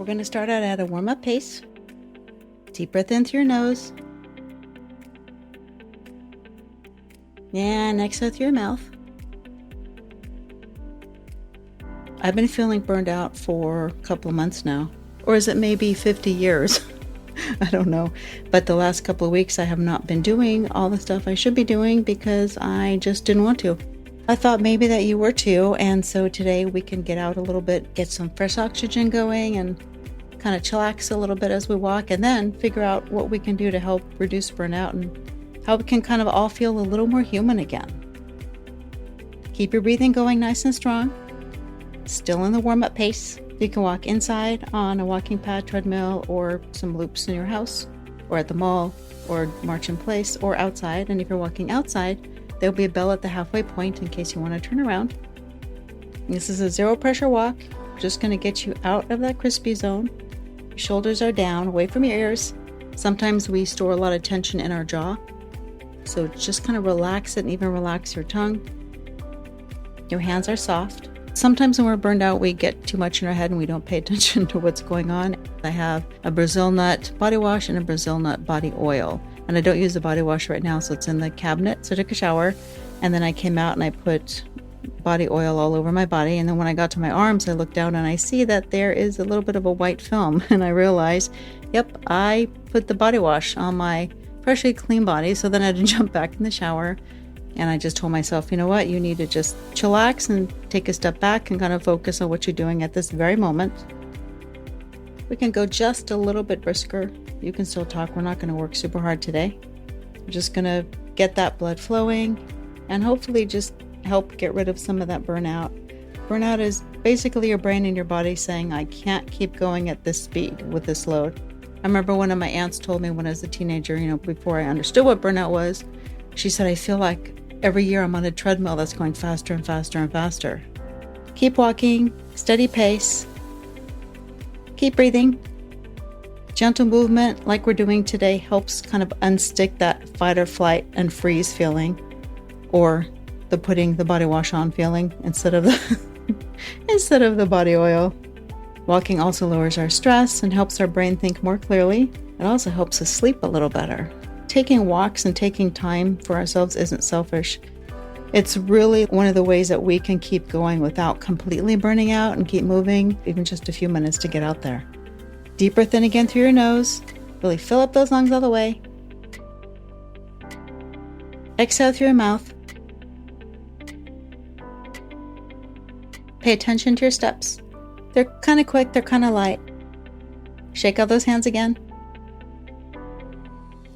We're going to start out at a warm-up pace. Deep breath in through your nose. And exhale through your mouth. I've been feeling burned out for a couple of months now. Or is it maybe 50 years? I don't know. But the last couple of weeks I have not been doing all the stuff I should be doing because I just didn't want to. I thought maybe that you were too. And so today we can get out a little bit, get some fresh oxygen going and kind of chillax a little bit as we walk, and then figure out what we can do to help reduce burnout and how we can kind of all feel a little more human again. Keep your breathing going nice and strong. Still in the warm-up pace. You can walk inside on a walking pad, treadmill, or some loops in your house, or at the mall, or march in place, or outside. And if you're walking outside, there'll be a bell at the halfway point in case you want to turn around. This is a zero pressure walk. Just going to get you out of that crispy zone. Your shoulders are down, away from your ears. Sometimes we store a lot of tension in our jaw. So just kind of relax it and even relax your tongue. Your hands are soft. Sometimes when we're burned out, we get too much in our head and we don't pay attention to what's going on. I have a Brazil nut body wash and a Brazil nut body oil. And I don't use the body wash right now, so it's in the cabinet. So I took a shower and then I came out and I put body oil all over my body. And then when I got to my arms, I look down and I see that there is a little bit of a white film. And I realize, yep, I put the body wash on my freshly clean body. So then I had to jump back in the shower. And I just told myself, you know what, you need to just chillax and take a step back and kind of focus on what you're doing at this very moment. We can go just a little bit brisker. You can still talk. We're not going to work super hard today. We're just going to get that blood flowing and hopefully just help get rid of some of that burnout. Burnout is basically your brain and your body saying, I can't keep going at this speed with this load. I remember one of my aunts told me when I was a teenager, before I understood what burnout was, she said, I feel like every year I'm on a treadmill that's going faster and faster and faster. Keep walking, steady pace. Keep breathing. Gentle movement like we're doing today helps kind of unstick that fight or flight and freeze feeling, or the putting the body wash on feeling instead of the body oil. Walking also lowers our stress and helps our brain think more clearly. It also helps us sleep a little better. Taking walks and taking time for ourselves isn't selfish. It's really one of the ways that we can keep going without completely burning out and keep moving, even just a few minutes to get out there. Deep breath in again through your nose. Really fill up those lungs all the way. Exhale through your mouth. Pay attention to your steps. They're kind of quick, they're kind of light. Shake out those hands again.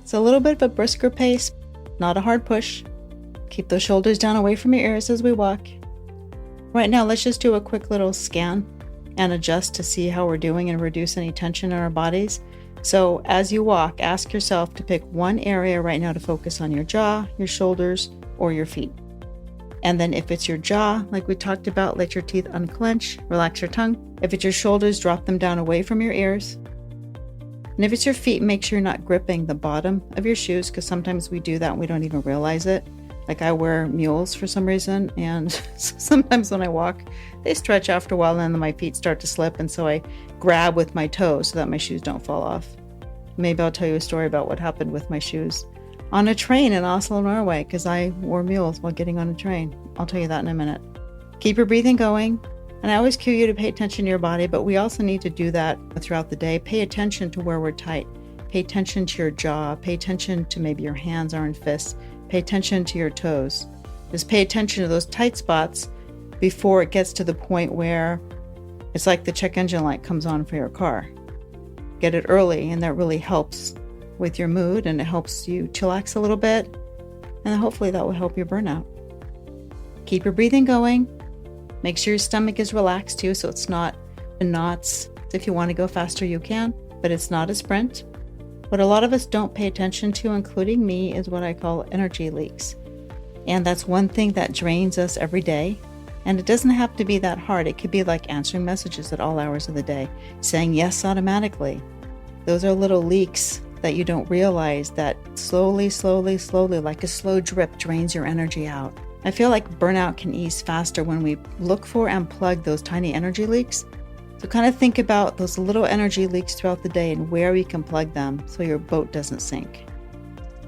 It's a little bit of a brisker pace, not a hard push. Keep those shoulders down away from your ears as we walk. Right now, let's just do a quick little scan and adjust to see how we're doing and reduce any tension in our bodies. So as you walk, ask yourself to pick one area right now to focus on: your jaw, your shoulders, or your feet. And then if it's your jaw, like we talked about, let your teeth unclench, relax your tongue. If it's your shoulders, drop them down away from your ears. And if it's your feet, make sure you're not gripping the bottom of your shoes, because sometimes we do that and we don't even realize it. Like I wear mules for some reason, and sometimes when I walk, they stretch after a while and then my feet start to slip, and so I grab with my toes so that my shoes don't fall off. Maybe I'll tell you a story about what happened with my shoes on a train in Oslo, Norway, because I wore mules while getting on a train. I'll tell you that in a minute. Keep your breathing going. And I always cue you to pay attention to your body, but we also need to do that throughout the day. Pay attention to where we're tight. Pay attention to your jaw. Pay attention to maybe your hands are in fists. Pay attention to your toes. Just pay attention to those tight spots before it gets to the point where it's like the check engine light comes on for your car. Get it early, and that really helps with your mood, and it helps you chillax a little bit, and hopefully that will help your burnout. Keep your breathing going. Make sure your stomach is relaxed too, so it's not in knots. If you want to go faster, you can, but it's not a sprint. What a lot of us don't pay attention to, including me, is what I call energy leaks. And that's one thing that drains us every day. And it doesn't have to be that hard. It could be like answering messages at all hours of the day, saying yes automatically. Those are little leaks that you don't realize that slowly, like a slow drip, drains your energy out. I feel like burnout can ease faster when we look for and plug those tiny energy leaks So kind of think about those little energy leaks throughout the day and where you can plug them so your boat doesn't sink.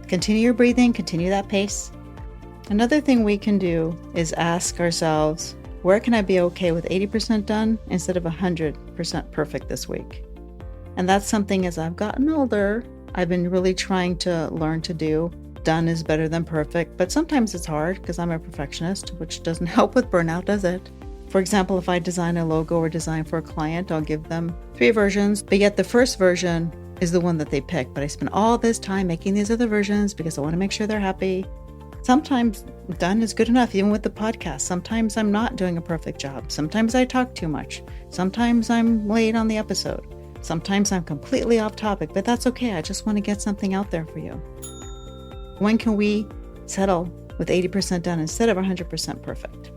Continue your breathing, continue that pace. Another thing we can do is ask ourselves, where can I be okay with 80% done instead of 100% perfect this week? And that's something as I've gotten older, I've been really trying to learn to do. Done is better than perfect, but sometimes it's hard because I'm a perfectionist, which doesn't help with burnout, does it? For example, if I design a logo or design for a client, I'll give them 3 versions, but yet the first version is the one that they pick. But I spend all this time making these other versions because I want to make sure they're happy. Sometimes done is good enough, even with the podcast. Sometimes I'm not doing a perfect job. Sometimes I talk too much. Sometimes I'm late on the episode. Sometimes I'm completely off topic, but that's okay. I just want to get something out there for you. When can we settle with 80% done instead of 100% perfect?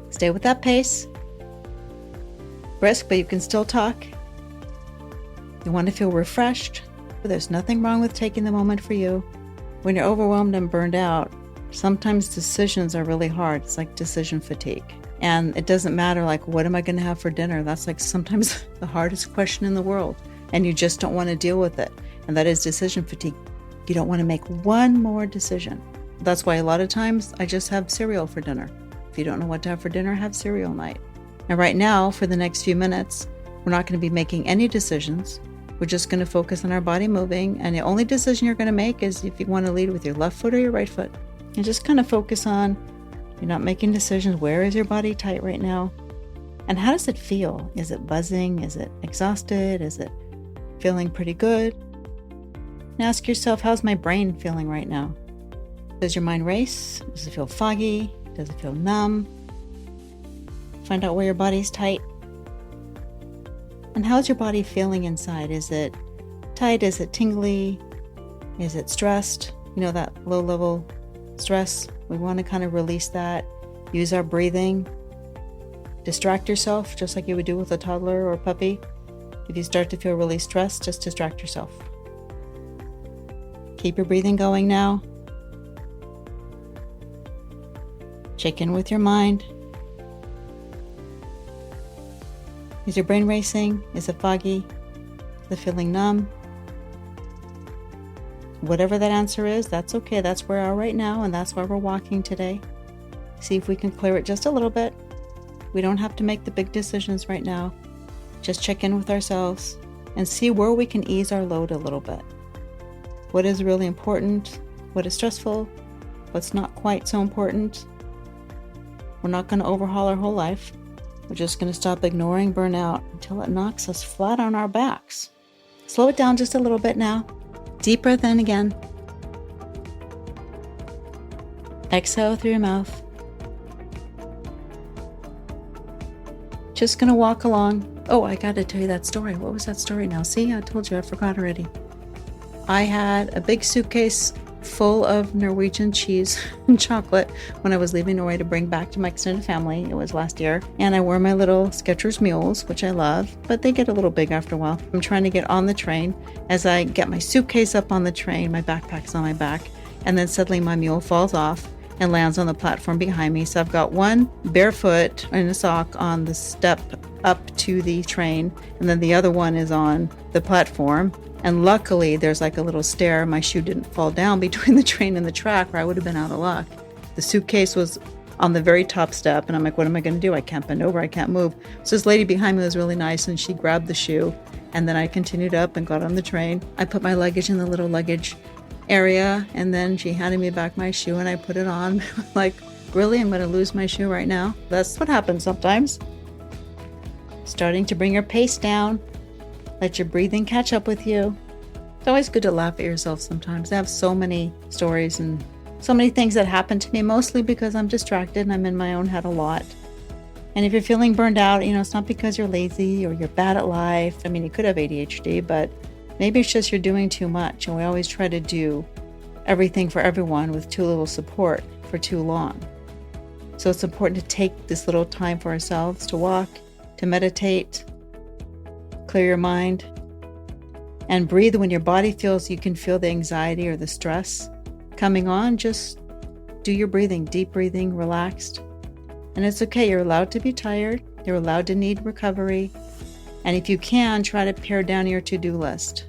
Stay with that pace. Brisk, but you can still talk. You want to feel refreshed. There's nothing wrong with taking the moment for you. When you're overwhelmed and burned out, sometimes decisions are really hard. It's like decision fatigue. And it doesn't matter, like, what am I going to have for dinner? That's like sometimes the hardest question in the world. And you just don't want to deal with it. And that is decision fatigue. You don't want to make one more decision. That's why a lot of times I just have cereal for dinner. If you don't know what to have for dinner, have cereal night. And right now, for the next few minutes, we're not going to be making any decisions. We're just going to focus on our body moving. And the only decision you're going to make is if you want to lead with your left foot or your right foot. And just kind of focus on, you're not making decisions. Where is your body tight right now? And how does it feel? Is it buzzing? Is it exhausted? Is it feeling pretty good? And ask yourself, how's my brain feeling right now? Does your mind race? Does it feel foggy? Does it feel numb? Find out where your body's tight. And how's your body feeling inside? Is it tight? Is it tingly? Is it stressed? You know, that low-level stress. We want to kind of release that. Use our breathing. Distract yourself, just like you would do with a toddler or a puppy. If you start to feel really stressed, just distract yourself. Keep your breathing going now. Check in with your mind. Is your brain racing? Is it foggy? Is it feeling numb? Whatever that answer is, that's okay. That's where we are right now, and that's why we're walking today. See if we can clear it just a little bit. We don't have to make the big decisions right now. Just check in with ourselves and see where we can ease our load a little bit. What is really important? What is stressful? What's not quite so important? We're not going to overhaul our whole life. We're just going to stop ignoring burnout until it knocks us flat on our backs. Slow it down just a little bit now. Deep breath in again. Exhale through your mouth. Just going to walk along. Oh, I got to tell you that story. What was that story now? See, I told you, I forgot already. I had a big suitcase full of Norwegian cheese and chocolate when I was leaving Norway to bring back to my extended family. It was last year. And I wore my little Skechers mules, which I love, but they get a little big after a while. I'm trying to get on the train. As I get my suitcase up on the train, my backpack's on my back, and then suddenly my mule falls off and lands on the platform behind me. So I've got one barefoot in a sock on the step up to the train, and then the other one is on the platform. And luckily, there's like a little stair. My shoe didn't fall down between the train and the track, or I would have been out of luck. The suitcase was on the very top step, and I'm like, what am I going to do? I can't bend over. I can't move. So this lady behind me was really nice, and she grabbed the shoe, and then I continued up and got on the train. I put my luggage in the little luggage area, and then she handed me back my shoe, and I put it on. Like, really? I'm going to lose my shoe right now? That's what happens sometimes. Starting to bring your pace down. Let your breathing catch up with you. It's always good to laugh at yourself sometimes. I have so many stories and so many things that happen to me, mostly because I'm distracted and I'm in my own head a lot. And if you're feeling burned out, it's not because you're lazy or you're bad at life. I mean, you could have ADHD, but maybe it's just you're doing too much. And we always try to do everything for everyone with too little support for too long. So it's important to take this little time for ourselves to walk, to meditate, clear your mind, and breathe. When your body feels you can feel the anxiety or the stress coming on, just do your breathing, deep breathing, relaxed. And it's okay. You're allowed to be tired. You're allowed to need recovery. And if you can, try to pare down your to-do list.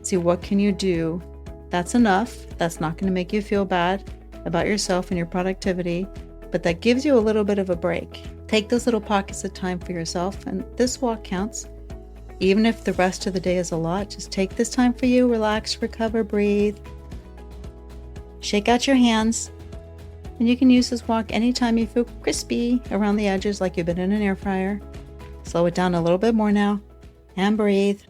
See, what can you do? That's enough. That's not going to make you feel bad about yourself and your productivity, but that gives you a little bit of a break. Take those little pockets of time for yourself, and this walk counts. Even if the rest of the day is a lot, just take this time for you, relax, recover, breathe. Shake out your hands, and you can use this walk anytime you feel crispy around the edges like you've been in an air fryer. Slow it down a little bit more now, and breathe.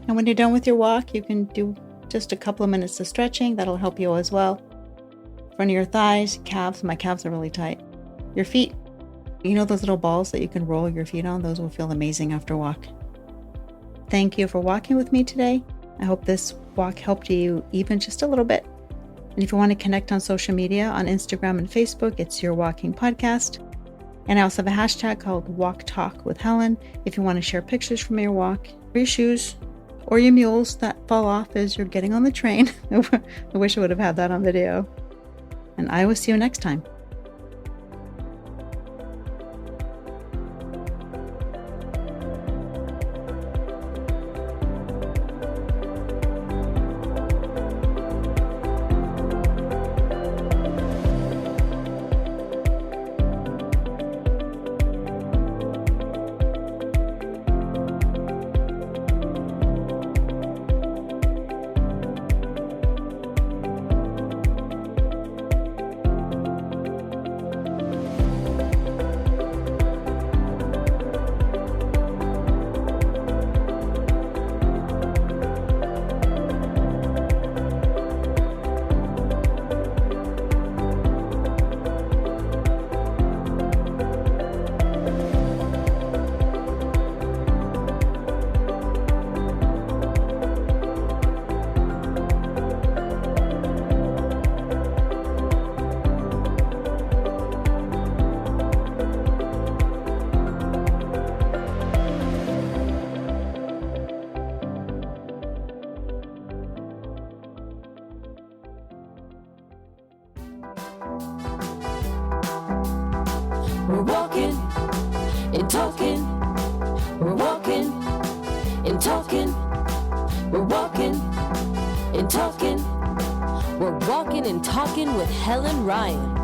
And when you're done with your walk, you can do just a couple of minutes of stretching. That'll help you as well. Front of your thighs, calves. My calves are really tight. Your feet. You know those little balls that you can roll your feet on? Those will feel amazing after a walk. Thank you for walking with me today. I hope this walk helped you even just a little bit. And if you want to connect on social media, on Instagram and Facebook, it's Your Walking Podcast. And I also have a hashtag called Walk Talk with Helen if you want to share pictures from your walk, or your shoes, or your mules that fall off as you're getting on the train. I wish I would have had that on video. And I will see you next time. We're walking and talking. We're walking and talking. We're walking and talking. We're walking and talking with Helen Ryan.